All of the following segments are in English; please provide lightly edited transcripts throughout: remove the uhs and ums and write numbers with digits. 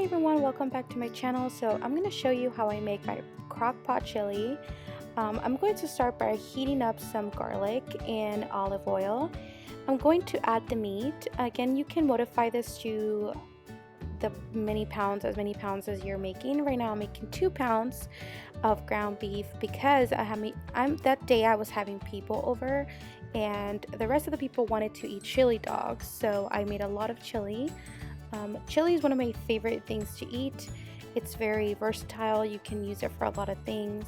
everyone, welcome back to my channel. So I'm going to show you how I make my crock pot chili. I'm going to start by heating up some garlic and olive oil. I'm going to add the meat. Again, you can modify this to the as many pounds as you're making. Right now I'm making 2 pounds of ground beef because that day I was having people over and the rest of the people wanted to eat chili dogs, so I made a lot of chili. Chili is one of my favorite things to eat. It's very versatile. You can use it for a lot of things.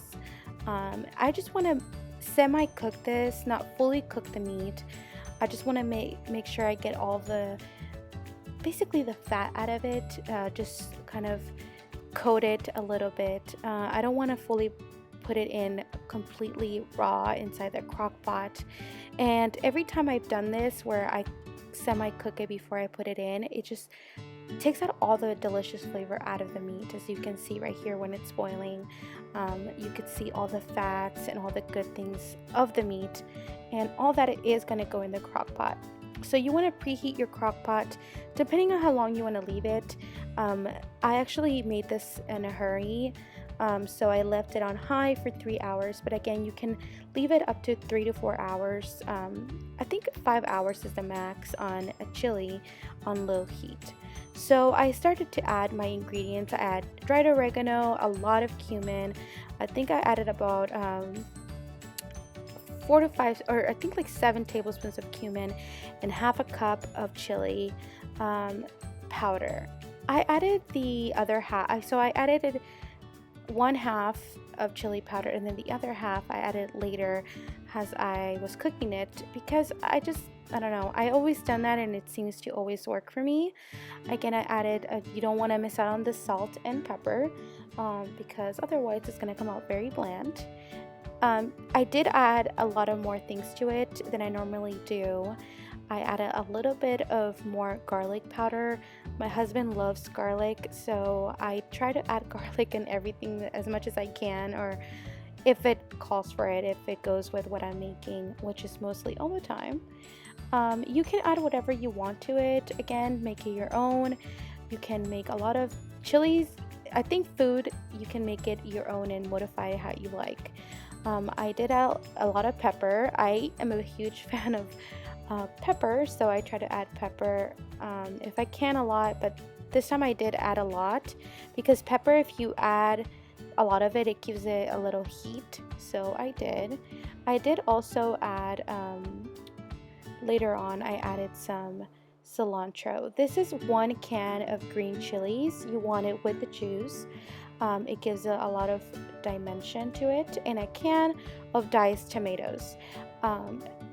I just want to semi-cook this, not fully cook the meat. I just want to make sure I get all basically the fat out of it, just kind of coat it a little bit. I don't want to fully put it in completely raw inside the crock pot. And every time I've done this where I semi-cook it before I put it in, it just takes out all the delicious flavor out of the meat. As you can see right here when it's boiling, you could see all the fats and all the good things of the meat, and all that it is going to go in the crock pot. So you want to preheat your crock pot depending on how long you want to leave it. I actually made this in a hurry, so I left it on high for 3 hours, but again, you can leave it up to 3 to 4 hours. I think 5 hours is the max on a chili on low heat. So I started to add my ingredients. I add dried oregano, a lot of cumin. I think I added about 4 to 5, or I think like 7 tablespoons of cumin and half a cup of chili powder. I added the other half, so I added 1/2 of chili powder, and then the other half I added later as I was cooking it, because I don't know, I always done that and it seems to always work for me. Again, I added you don't want to miss out on the salt and pepper, because otherwise it's going to come out very bland. I did add a lot of more things to it than I normally do. I added a little bit of more garlic powder. My husband loves garlic, so I try to add garlic in everything as much as I can, or if it calls for it, if it goes with what I'm making, which is mostly all the time. You can add whatever you want to it. Again, make it your own. You can make a lot of chilies. I think food, you can make it your own and modify it how you like. I did add a lot of pepper. I am a huge fan of pepper, so I try to add pepper if I can, a lot, but this time I did add a lot, because pepper, if you add a lot of it, it gives it a little heat, so I did also add later on I added some cilantro. This is 1 can of green chilies. You want it with the juice. It gives a lot of dimension to it, and a can of diced tomatoes.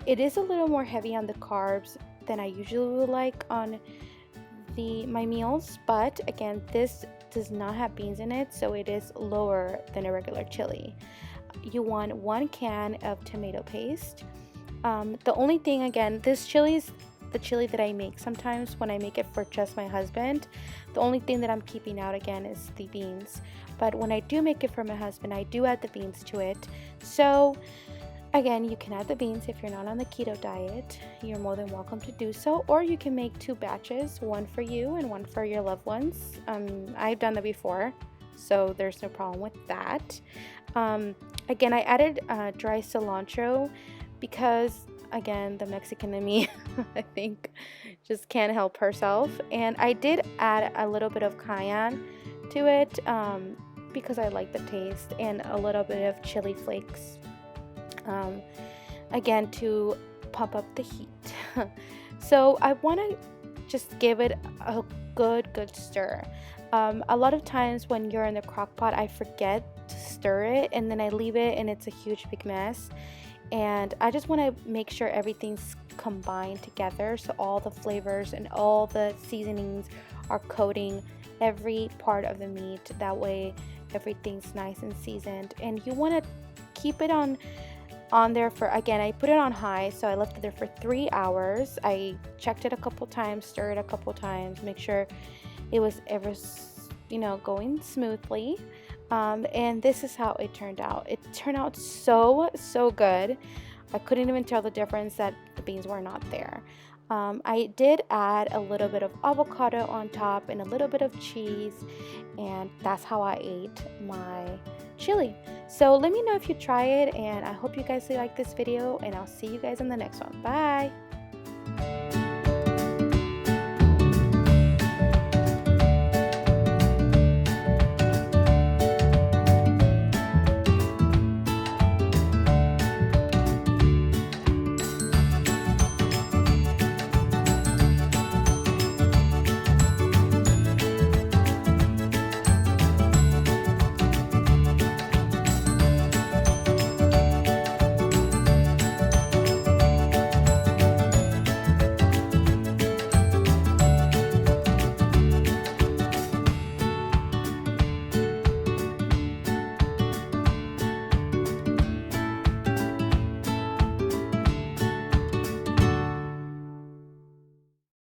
It is a little more heavy on the carbs than I usually would like on my meals, but again, this does not have beans in it, so it is lower than a regular chili. You want 1 can of tomato paste. The only thing, again, this chili is the chili that I make sometimes when I make it for just my husband. The only thing that I'm keeping out, again, is the beans, but when I do make it for my husband, I do add the beans to it. So again, you can add the beans if you're not on the keto diet. You're more than welcome to do so, or you can make 2 batches, one for you and one for your loved ones. I've done that before, so there's no problem with that. Again, I added dry cilantro because, again, the Mexican in me I think just can't help herself, and I did add a little bit of cayenne to it because I like the taste, and a little bit of chili flakes, again, to pump up the heat. So I want to just give it a good stir. A lot of times when you're in the crock pot, I forget to stir it, and then I leave it and it's a huge big mess. And I just want to make sure everything's combined together, so all the flavors and all the seasonings are coating every part of the meat. That way everything's nice and seasoned, and you want to keep it on there for, again, I put it on high, so I left it there for 3 hours. I checked it a couple times, stirred it a couple times, make sure it was going smoothly. And this is how it turned out. It turned out so good. I couldn't even tell the difference that the beans were not there. I did add a little bit of avocado on top and a little bit of cheese, and that's how I ate my chili. So let me know if you try it, and I hope you guys like this video, and I'll see you guys in the next one. Bye!